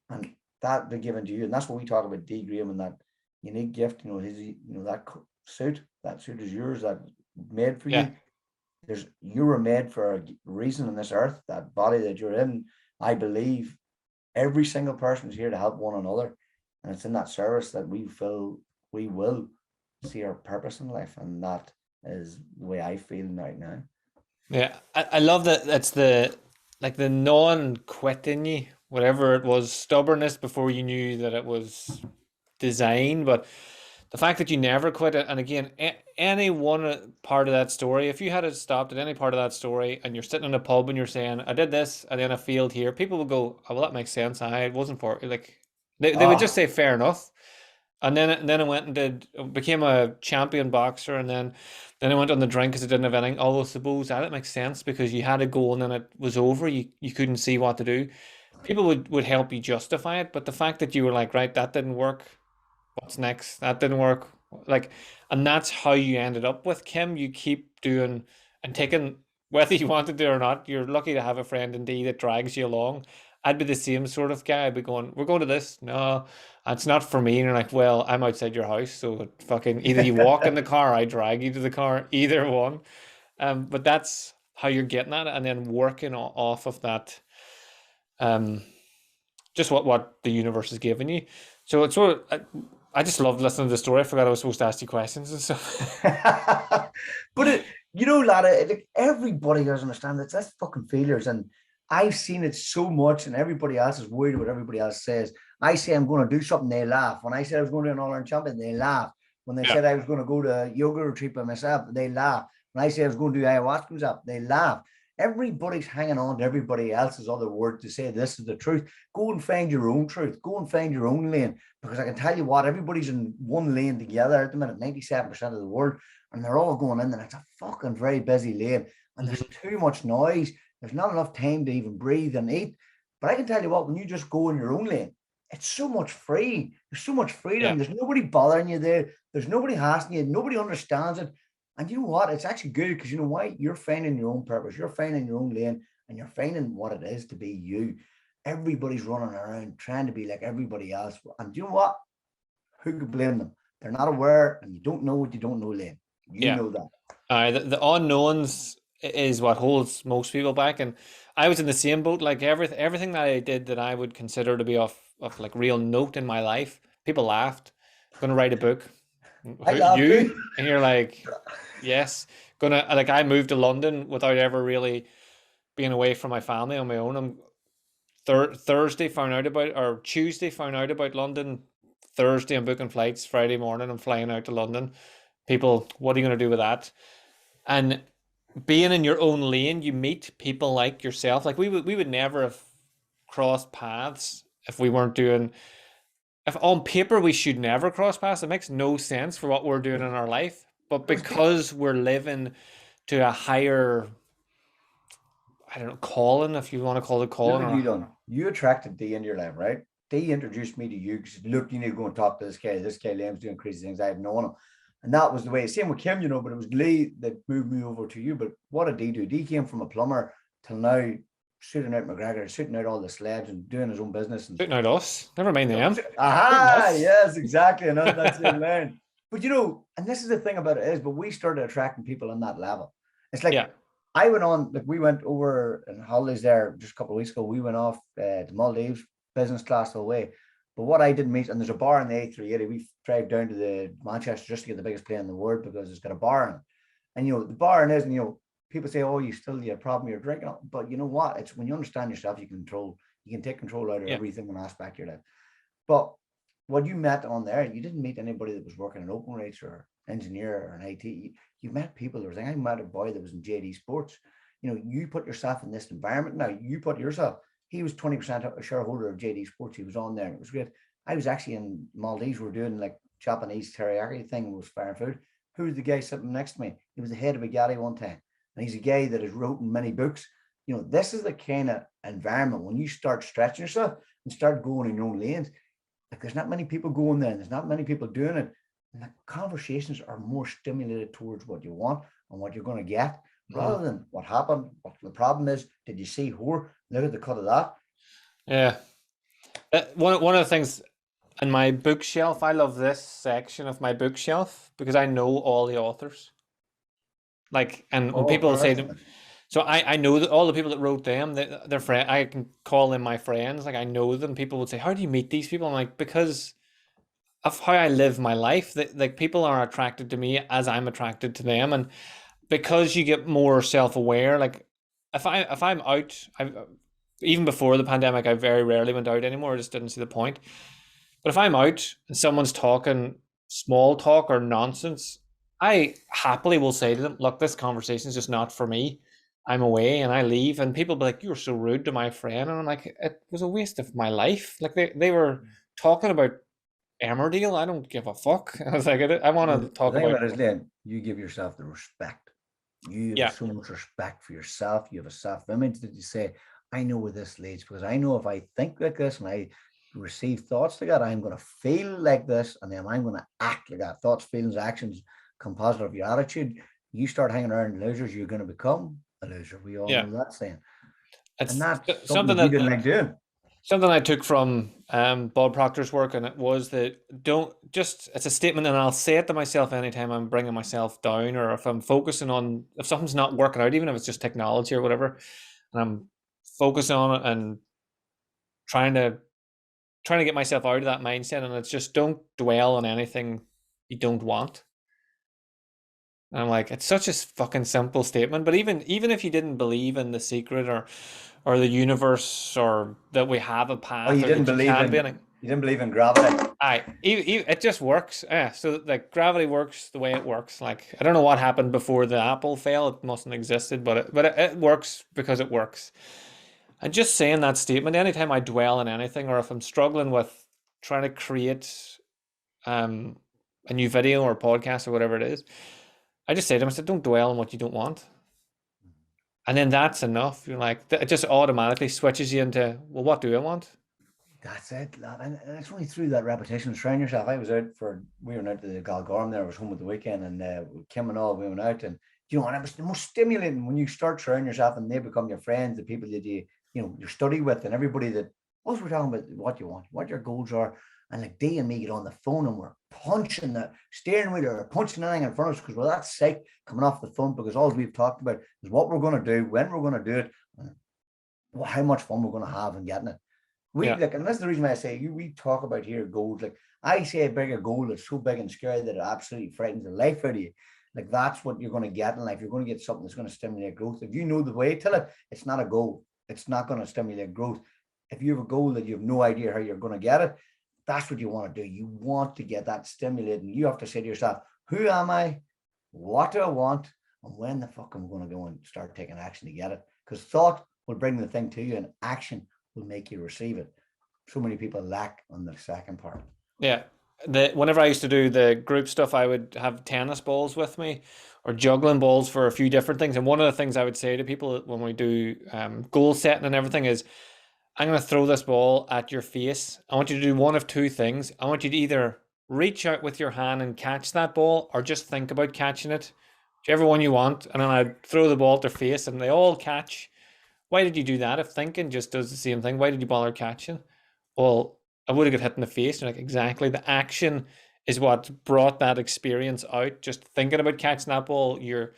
and that they're given to you. And that's what we talk about D. Graham and that unique gift. That suit is yours, that made for Yeah. you. You were made for a reason on this earth. That body that you're in, I believe every single person is here to help one another, and it's in that service that we feel we will see our purpose in life, and that is the way I feel right now. Yeah. I love that it's the non-quit in you, whatever it was, stubbornness before you knew that it was design, but the fact that you never quit it, and again, any one part of that story, if you had it stopped at any part of that story, and you're sitting in a pub and you're saying, "I did this, and then I failed here," people would go, "Oh, well, that makes sense. It wasn't for like," they would just Oh, say, "Fair enough." And then I went and became a champion boxer, and then I went on the drink because I didn't have anything. Although suppose that it makes sense because you had a goal and then it was over. You couldn't see what to do. People would help you justify it, but the fact that you were like, right, that didn't work. What's next? That didn't work. Like, and that's how you ended up with Kim. You keep doing and taking, whether you wanted to or not. You're lucky to have a friend indeed that drags you along. I'd be the same sort of guy. I'd be going, "We're going to this." "No, it's not for me." And you're like, "Well, I'm outside your house, so fucking either you walk in the car, or I drag you to the car, either one." But that's how you're getting at it, and then working off of that. Um, just what the universe has given you. So it's sort of I just love listening to the story. I forgot I was supposed to ask you questions and stuff. But you know, lad, like everybody does understand that that's fucking failures, and I've seen it so much, and everybody else is worried what everybody else says. I say I'm going to do something, they laugh. When I said I was going to do an all-ireland champion, they laugh. When they Yeah. said I was going to go to a yoga retreat by myself, they laugh. When I say I was going to do ayahuasca up, they laugh. Everybody's hanging on to everybody else's other word to say this is the truth. Go and find your own truth. Go and find your own lane. Because I can tell you what, everybody's in one lane together at the minute, 97% of the world, and they're all going in, and it's a fucking very busy lane. And there's too much noise. There's not enough time to even breathe and eat. But I can tell you what, when you just go in your own lane, it's so much free. There's so much freedom. Yeah. There's nobody bothering you there. There's nobody hassling you. Nobody understands it. And you know what? It's actually good because you know why? You're finding your own purpose. You're finding your own lane, and you're finding what it is to be you. Everybody's running around trying to be like everybody else. And you know what? Who could blame them? They're not aware, and you don't know what you don't know, Lane. You Yeah. know that. The unknowns is what holds most people back, and I was in the same boat. Like everything that I did that I would consider to be of like real note in my life, people laughed. Gonna write a book. I Who, love you? to. And you're like, yes. Gonna like I moved to London without ever really being away from my family on my own. I'm Thursday found out about or Tuesday found out about London. Thursday I'm booking flights. Friday morning I'm flying out to London. People, what are you gonna do with that? And being in your own lane, you meet people like yourself. Like we would never have crossed paths if we weren't doing. If on paper we should never cross paths, it makes no sense for what we're doing in our life. But It was good. because we're living to a higher, I don't know, calling, if you want to call it Look calling, what or you done. You attracted D in your life, right? D introduced me to you because look, you need to go and talk to this guy. This guy Liam's doing crazy things. I have known him. And that was the way. Same with Kim, you know, but it was Lee that moved me over to you. But what did D do? D came from a plumber till now shooting out McGregor, shooting out all the slabs and doing his own business. And shooting out us. Never mind them. Shooting aha, us. yes, exactly. And that's the line. But you know, and this is the thing about it is, but we started attracting people on that level. It's like Yeah. I went on, like we went over in holidays there just a couple of weeks ago. We went off to Maldives, business class away. But what I didn't meet, and there's a bar in the A380. We drive down to the Manchester just to get the biggest plane in the world because it's got a bar in it. And you know, the bar in is, and you know, people say, "Oh, you still you have a problem you're drinking," but you know what? It's when you understand yourself, you can take control out of Yeah. everything and aspect of your life. But what you met on there, you didn't meet anybody that was working in open rates or engineer or an IT. You met people that were saying, I met a boy that was in JD Sports. You know, you put yourself in this environment now. You put yourself. He was 20% a shareholder of JD Sports. He was on there. And it was great. I was actually in Maldives. We were doing like Japanese teriyaki thing was fire food. Who was the guy sitting next to me? He was the head of a Galley one time. And he's a guy that has written many books. You know, this is the kind of environment when you start stretching yourself and start going in your own lanes. Like there's not many people going there. There's not many people doing it. And the conversations are more stimulated towards what you want and what you're going to get Mhm. rather than what happened, what the problem is. Did you see whore? Look at the cut of that. Yeah. One of the things in my bookshelf, I love this section of my bookshelf because I know all the authors. Like, and when Oh, people say perfect. to, so I know that all the people that wrote them, they're friend. I can call them my friends. Like I know them. People would say, "How do you meet these people?" I'm like, because of how I live my life. That like people are attracted to me as I'm attracted to them, and because you get more self-aware. Like if I'm out, I even before the pandemic, I very rarely went out anymore. I just didn't see the point. But if I'm out and someone's talking small talk or nonsense, I happily will say to them, look, this conversation is just not for me. I'm away and I leave. And people be like, you were so rude to my friend. And I'm like, it was a waste of my life. Like they were talking about Emmerdale. I don't give a fuck. I was like, I want to The talk thing about, about it is, Lynn, you give yourself the respect. You have yeah, so much respect for yourself. You have a self-image that you say, I know where this leads because I know if I think like this and I receive thoughts like that, I'm going to feel like this and then I'm going to act like that. Thoughts, feelings, actions composite of your attitude. You start hanging around losers, you're going to become a loser. We all yeah. know that saying. And It's that's something something that you that didn't like doing. something I took from Bob Proctor's work, and it was that don't just, it's a statement, and I'll say it to myself anytime I'm bringing myself down, or if I'm focusing on, if something's not working out, even if it's just technology or whatever, and I'm focusing on it and trying to trying to get myself out of that mindset, and it's just don't dwell on anything you don't want. And I'm like, it's such a fucking simple statement, but even if you didn't believe in the secret or the universe or that we have a Oh, path or that you can be in. you didn't believe in gravity. It just works. Yeah, so like gravity works the way it works. Like I don't know what happened before the apple fell. It mustn't have existed, but it works because it works. And just saying that statement, anytime I dwell on anything, or if I'm struggling with trying to create um a new video or podcast or whatever it is, I just say to myself, don't dwell on what you don't want. And then that's enough. You're like, it just automatically switches you into, well, what do I want? That's it, lad. And it's only through that repetition, trying yourself. We were out to the Galgorm there. I was home at the weekend, and Kim and all, we went out, and and it was the most stimulating when you start surrounding yourself and they become your friends, the people that you study with, and everybody that. Also, we're talking about what you want, what your goals are, and like Dee and me get on the phone and we're punching the steering wheel or punching anything in front of us because we're that sick coming off the phone because all we've talked about is what we're going to do, when we're going to do it, and how much fun we're going to have in getting it. Yeah. And that's the reason why I say we talk about here goals. Like I say, a bigger goal that's so big and scary that it absolutely frightens the life out of you. Like that's what you're going to get in life. You're going to get something that's going to stimulate growth. If you know the way to it, it's not a goal. It's not going to stimulate growth. If you have a goal that you have no idea how you're going to get it, that's what you want to do. You want to get that stimulating. You have to say to yourself, who am I? What do I want? And when the fuck am I going to go and start taking action to get it? Because thought will bring the thing to you, and action will make you receive it. So many people lack on the second part. Yeah. Whenever I used to do the group stuff, I would have tennis balls with me or juggling balls for a few different things. And one of the things I would say to people when we do goal setting and everything is, I'm going to throw this ball at your face. I want you to do one of two things. I want you to either reach out with your hand and catch that ball or just think about catching it, whichever one you want. And then I'd throw the ball at their face and they all catch. Why did you do that? If thinking just does the same thing, why did you bother catching? Well, I would have got hit in the face. You're like, exactly. The action is what brought that experience out. Just thinking about catching that ball, you're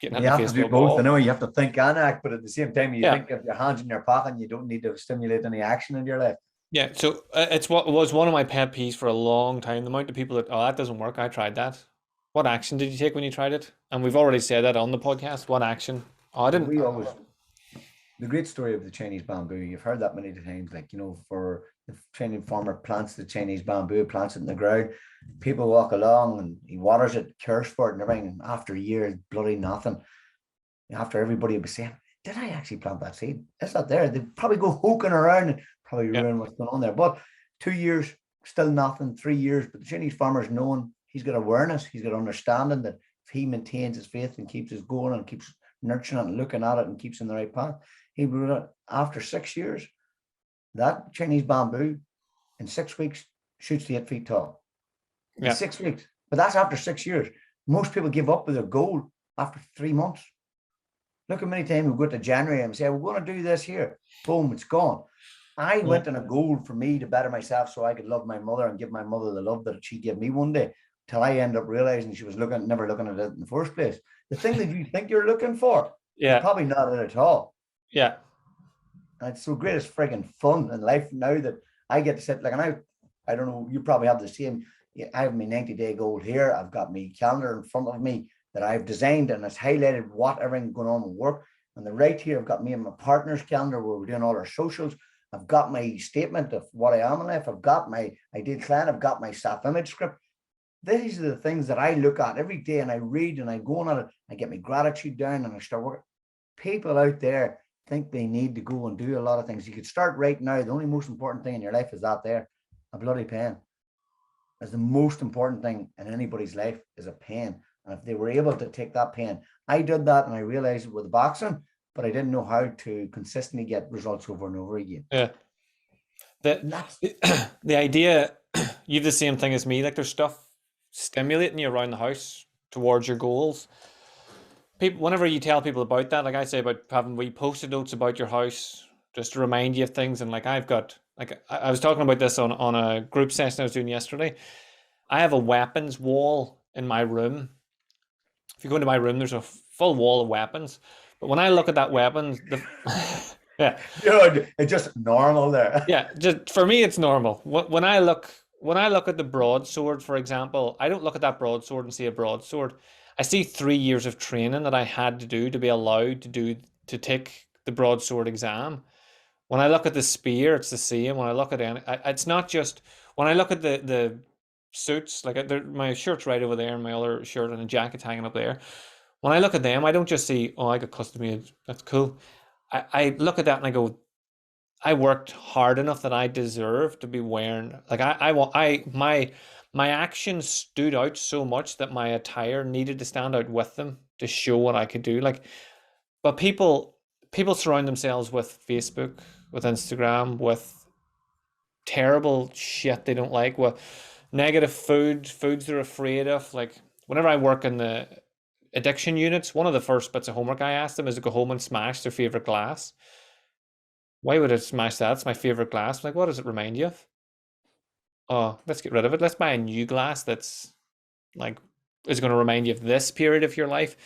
getting hit in You the have face to with do a both. I ball. know you have to think and act, but at the same time, you Yeah. think if your hands in your pocket, and you don't need to stimulate any action in your life. Yeah. So it's what was one of my pet peeves for a long time. The amount of people that, oh, that doesn't work. I tried that. What action did you take when you tried it? And we've already said that on the podcast. What action? Oh, I Well, didn't. we always the great story of the Chinese bamboo. You've heard that many times, like for the Chinese farmer plants the Chinese bamboo, plants it in the ground. People walk along and he waters it, cares for it, and everything. And after years, bloody nothing. After everybody would be saying, "Did I actually plant that seed? It's not there." They'd probably go hoking around and probably Yeah. ruin what's going on there. But 2 years, still nothing. 3 years, but the Chinese farmer's knowing, he's got awareness, he's got understanding that if he maintains his faith and keeps it going and keeps nurturing it and looking at it and keeps in the right path, he will, after 6 years, that Chinese bamboo in 6 weeks shoots to 8 feet tall. In Yeah. 6 weeks. But that's after 6 years. Most people give up with their goal after 3 months. Look how many times we go to January and say, we're going to do this here. Boom, it's gone. I went on a goal for me to better myself so I could love my mother and give my mother the love that she gave me one day, till I end up realizing she was never looking at it in the first place. The thing that you think you're looking for is probably not it at all. Yeah. And it's so great. It's frigging fun in life now that I get to sit like, and I don't know, you probably have the same. I have my 90-day goal here. I've got my calendar in front of me that I've designed, and it's highlighted what everything going on with work. On the right here, I've got me and my partner's calendar where we're doing all our socials. I've got my statement of what I am in life. I've got my ideal client. I've got my self-image script. These are the things that I look at every day, and I read and I go on it. I get my gratitude down and I start working. People out there think they need to go and do a lot of things. You could start right now. The only most important thing in your life is that there, a bloody pen. That's the most important thing in anybody's life, is a pen. And if they were able to take that pen, I did that, and I realized it with boxing, but I didn't know how to consistently get results over and over again. Yeah. The idea, you have the same thing as me. Like there's stuff stimulating you around the house towards your goals. People, whenever you tell people about that, like I say about having wee post-it notes about your house, just to remind you of things. And like I've got, like I was talking about this on a group session I was doing yesterday. I have a weapons wall in my room. If you go into my room, there's a full wall of weapons. But when I look at that weapon, Yeah. It's just normal there. Yeah, just for me, it's normal. When I look at the broadsword, for example, I don't look at that broadsword and see a broadsword. I see 3 years of training that I had to do to be allowed to take the broadsword exam. When I look at the spear, it's the same. When I look at it's not just when I look at the suits, like my shirt's right over there, and my other shirt and a jacket's hanging up there. When I look at them, I don't just see, oh, I got custom made. That's cool. I look at that and I go, I worked hard enough that I deserve to be wearing like my actions stood out so much that my attire needed to stand out with them to show what I could do. Like, but people surround themselves with Facebook, with Instagram, with terrible shit they don't like, with negative foods they're afraid of. Like whenever I work in the addiction units, one of the first bits of homework I ask them is to go home and smash their favorite glass. Why would I smash that? It's my favorite glass. I'm like, what does it remind you of? Oh, let's get rid of it. Let's buy a new glass that's like is going to remind you of this period of your life.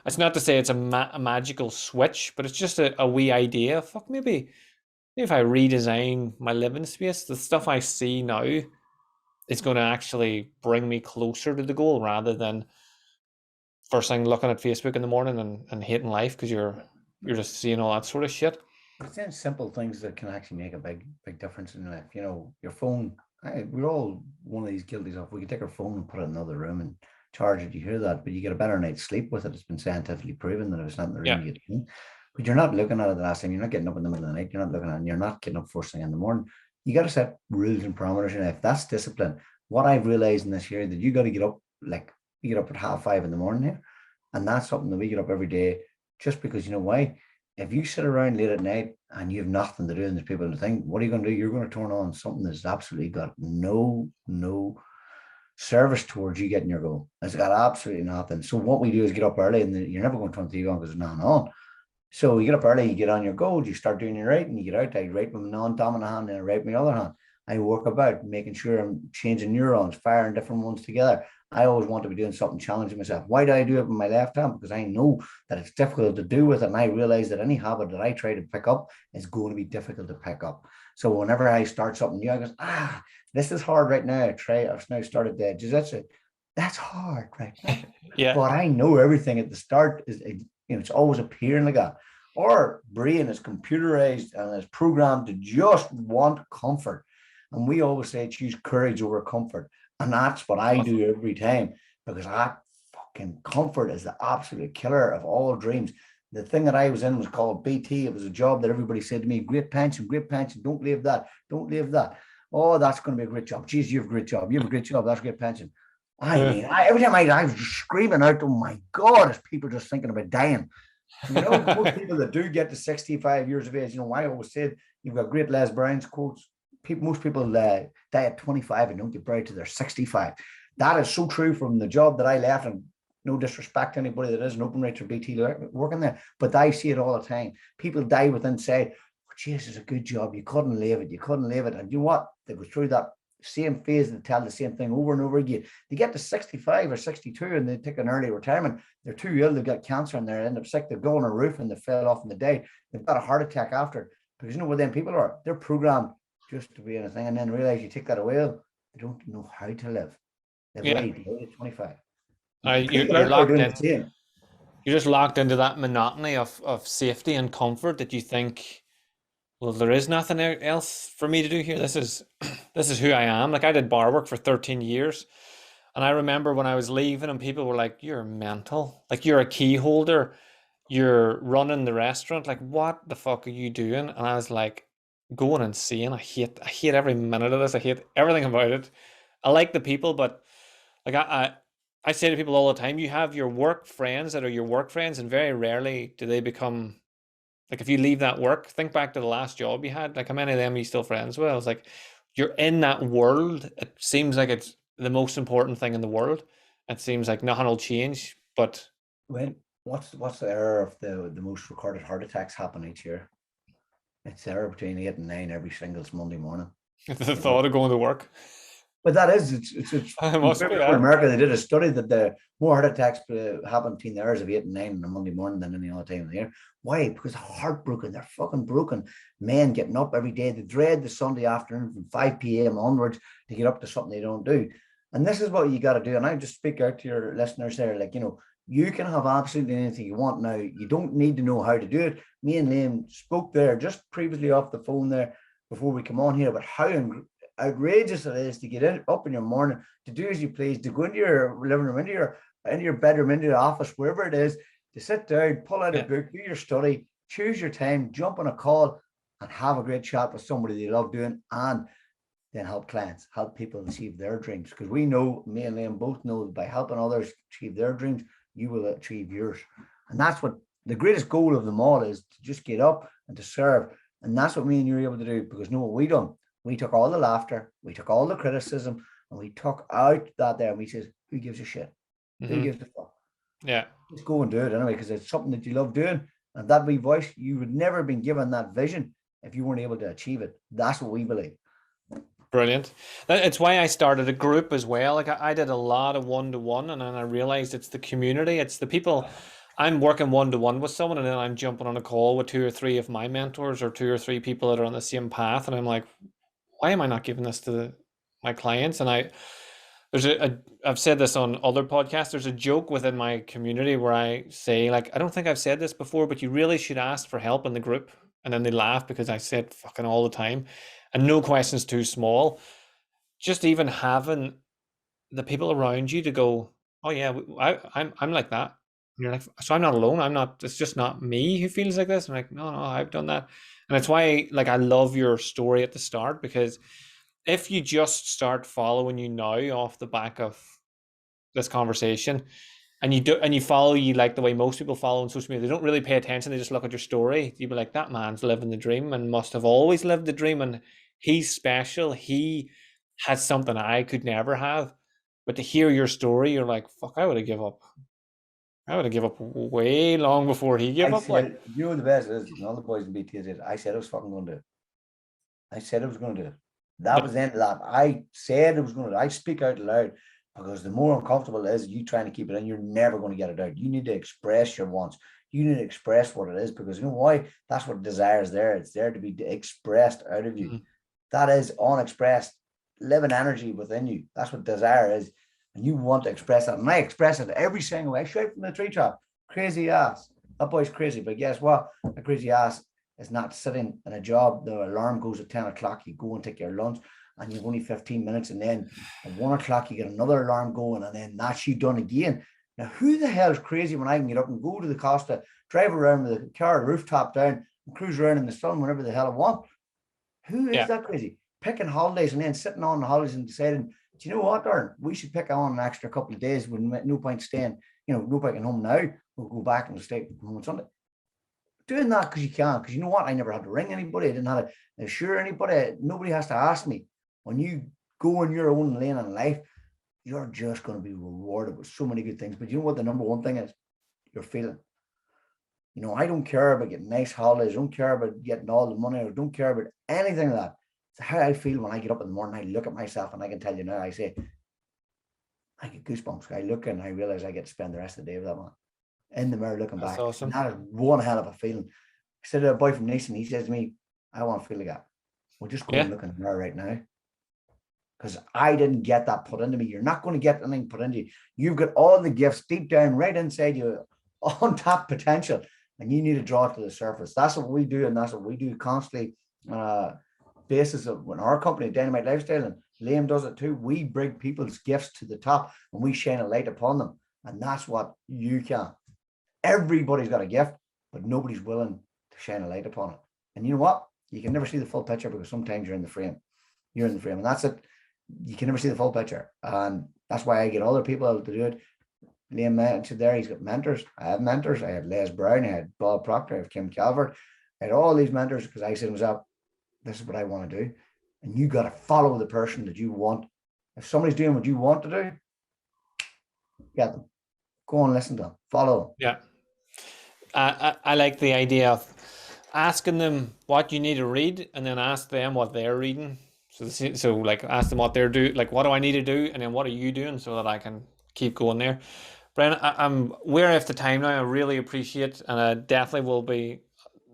It's not to say it's a magical switch, but it's just a wee idea. Fuck, maybe if I redesign my living space, the stuff I see now is going to actually bring me closer to the goal rather than first thing looking at Facebook in the morning and hating life because you're just seeing all that sort of shit. It's then simple things that can actually make a big difference in life. Your phone. We're all one of these guilties of. We can take our phone and put it in another room and charge it. You hear that, but you get a better night's sleep with it. It's been scientifically proven that if it's not in the room, Yeah. you get clean. But you're not looking at it the last time. You're not getting up in the middle of the night. You're not looking at it. And you're not getting up first thing in the morning. You got to set rules and parameters in life. That's discipline. What I've realized in this year that you got to get up like you get up at 5:30 in the morning here, and that's something that we get up every day. Just because you know why? If you sit around late at night and you have nothing to do and there's people to think, what are you going to do? You're going to turn on something that's absolutely got no service towards you getting your goal. It's got absolutely nothing. So what we do is get up early, and you're never going to turn the TV on because there's nothing on. So you get up early, you get on your goals, you start doing your writing, you get out. I write with my non-dominant hand and I write with my other hand. I work about making sure I'm changing neurons, firing different ones together. I always want to be doing something challenging myself. Why do I do it with my left hand? Because I know that it's difficult to do with it. And I realize that any habit that I try to pick up is going to be difficult to pick up. So whenever I start something new, I go, this is hard right now. I've now started the jiu-jitsu. That's hard right now. Yeah. But I know everything at the start is, it's always appearing like that. Our brain is computerized and is programmed to just want comfort. And we always say choose courage over comfort. And that's what I do every time because that fucking comfort is the absolute killer of all dreams. The thing that I was in was called BT. It was a job that everybody said to me, great pension, don't leave that, don't leave that. Oh, that's going to be a great job. Geez, you have a great job. You have a great job. That's a great pension. Every time I was just screaming out, oh my God, it's people just thinking about dying. Most people that do get to 65 years of age, I always said, you've got great Les Brown's quotes. Most people die at 25 and don't get married till they're 65. That is so true from the job that I left, and no disrespect to anybody that is an open rate or BT working there, but I see it all the time. People die within say, oh, geez, it's a good job. You couldn't leave it. And you know what? They go through that same phase and tell the same thing over and over again. They get to 65 or 62 and they take an early retirement. They're too ill. They've got cancer and they end up sick. They go on a roof and they fell off in the day. They've got a heart attack after. Because you know what them people are? They're programmed just to be in a thing, and then realize you take that away, they don't know how to live. They've laid 25. You're locked in. You're just locked into that monotony of safety and comfort that you think, well, there is nothing else for me to do here. This is who I am. Like I did bar work for 13 years. And I remember when I was leaving and people were like, you're mental. Like you're a key holder. You're running the restaurant. Like what the fuck are you doing? And I was like, going insane. I hate every minute of this. I hate everything about it. I like the people, but like I say to people all the time, you have your work friends that are your work friends, and very rarely do they become like if you leave that work, think back to the last job you had, like how many of them are you still friends with? I was like, you're in that world. It seems like it's the most important thing in the world. It seems like nothing will change, but what's the error of the most recorded heart attacks happen each year? It's there between 8 and 9 every single Monday morning. the thought of going to work. But that is, it's It must be in that. America, they did a study that the more heart attacks happen between the hours of 8 and 9 on a Monday morning than any other time of the year. Why? Because they're heartbroken. They're fucking broken. Men getting up every day. They dread the Sunday afternoon from 5 p.m. onwards to get up to something they don't do. And this is what you got to do. And I just speak out to your listeners there, like, you can have absolutely anything you want now. You don't need to know how to do it. Me and Liam spoke there just previously off the phone there before we come on here about how outrageous it is to get up in your morning, to do as you please, to go into your living room, into your bedroom, into the office, wherever it is, to sit down, pull out a book, do your study, choose your time, jump on a call, and have a great chat with somebody they love doing, and then help clients, help people achieve their dreams. Because we know, me and Liam both know, that by helping others achieve their dreams, you will achieve yours. And that's what the greatest goal of them all is, to just get up and to serve. And that's what me and you were able to do, because know what we done? We took all the laughter, we took all the criticism, and we took out that there, and we said, who gives a shit? Who gives a fuck? Yeah. Just go and do it anyway, because it's something that you love doing. And that wee voice, you would never have been given that vision if you weren't able to achieve it. That's what we believe. Brilliant. It's why I started a group as well. Like I did a lot of one-to-one, and then I realized it's the community, it's the people. I'm working one-to-one with someone, and then I'm jumping on a call with 2 or 3 of my mentors or 2 or 3 people that are on the same path, and I'm like, why am I not giving this to my clients? And I've said this on other podcasts. There's a joke within my community where I say, like, I don't think I've said this before, but you really should ask for help in the group. And then they laugh because I said fucking all the time, and no question's too small. Just even having the people around you to go, oh yeah, I'm like that. And you're like, so I'm not alone. I'm not. It's just not me who feels like this. I'm like, no, I've done that, and it's why, like, I love your story at the start, because if you just start following you now off the back of this conversation, and you follow you like the way most people follow on social media, they don't really pay attention, they just look at your story, you'd be like, that man's living the dream and must have always lived the dream, and he's special, he has something I could never have. But to hear your story, you're like, fuck, I would have given up way long before he gave I up. Like, said, you know, the best is, and all the boys in BT did, I said I was fucking going to do it. I said I was going to do it. That was the end of that. I said I was going to do it. I speak out loud, because the more uncomfortable it is, you trying to keep it in, you're never going to get it out. You need to express your wants. You need to express what it is, because you know why? That's what desire is there. It's there to be expressed out of you. That is unexpressed living energy within you. That's what desire is. And you want to express that. And I express it every single way, straight from the treetop. Crazy ass. That boy's crazy. But guess what? A crazy ass is not sitting in a job. The alarm goes at 10 o'clock. You go and take your lunch, and you've only 15 minutes. And then at 1 o'clock, you get another alarm going. And then that's you done again. Now, who the hell is crazy when I can get up and go to the Costa, drive around with the car rooftop down, and cruise around in the sun whenever the hell I want? Who is that crazy? Picking holidays and then sitting on the holidays and deciding, do you know what, Darren? We should pick on an extra couple of days when no point staying, no point home now. We'll go back and stay home on Sunday. Doing that because you can, because you know what? I never had to ring anybody. I didn't have to assure anybody. Nobody has to ask me. When you go in your own lane in life, you're just going to be rewarded with so many good things. But you know what the number one thing is? Your feeling. I don't care about getting nice holidays. I don't care about getting all the money. I don't care about anything like that. It's how I feel when I get up in the morning. I look at myself, and I can tell you now, I say, I get goosebumps. I look and I realize I get to spend the rest of the day with that man in the mirror looking back. Awesome. And that is one hell of a feeling. I said to a boy from Neill, he says to me, I want to feel like that. Well, just go and look in the mirror right now. Because I didn't get that put into me. You're not going to get anything put into you. You've got all the gifts deep down right inside you, untapped potential, and you need to draw it to the surface. That's what we do, and that's what we do constantly. Basis of when our company, Dynamite Lifestyle, and Liam does it too. We bring people's gifts to the top, and we shine a light upon them. And that's what you can. Everybody's got a gift, but nobody's willing to shine a light upon it. And you know what? You can never see the full picture, because sometimes you're in the frame. You're in the frame, and that's it. You can never see the full picture. And that's why I get other people to do it. Liam mentioned there, he's got mentors. I have mentors. I had Les Brown, I had Bob Proctor, I have Kim Calvert. I had all these mentors, because I said to myself, this is what I want to do. And you got to follow the person that you want. If somebody's doing what you want to do, get them. Go and listen to them. Follow them. Yeah. I like the idea of asking them what you need to read, and then ask them what they're reading. So like ask them what they're doing, like what do I need to do, and then what are you doing so that I can keep going there. Brian, I'm wary of the time now. I really appreciate, and I definitely will be.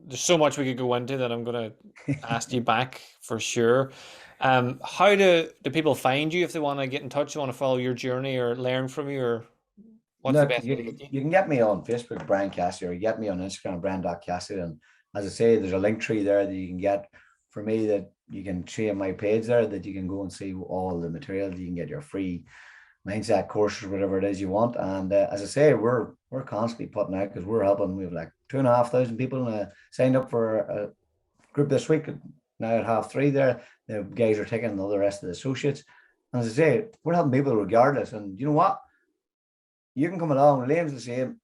There's so much we could go into that I'm going to ask you back for sure. How do people find you if they want to get in touch, they want to follow your journey or learn from you, or what's the Look, best way to get you? you can get me on Facebook, Brian Cassidy, or you get me on Instagram, Brian.Cassidy. And as I say, there's a link tree there that you can get for me, that you can share my page there, that you can go and see all the material. You can get your free mindset courses, whatever it is you want. And as I say, we're constantly putting out, because we're helping. We have like 2,500 people signed up for a group this week. Now at half three there, the guys are taking the rest of the associates. And as I say, we're helping people regardless. And you know what? You can come along. The name's the same.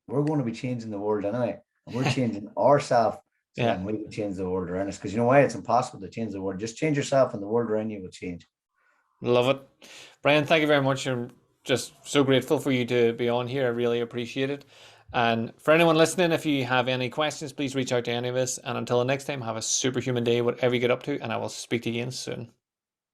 We're going to be changing the world anyway. And we're changing ourselves so Yeah, then we can change the world around us. Because you know why? It's impossible to change the world. Just change yourself and the world around you will change. love it. Brian, thank you very much. I'm just so grateful for you to be on here. I really appreciate it. And for anyone listening, if you have any questions, please reach out to any of us. And until the next time, have a superhuman day, whatever you get up to, and I will speak to you again soon.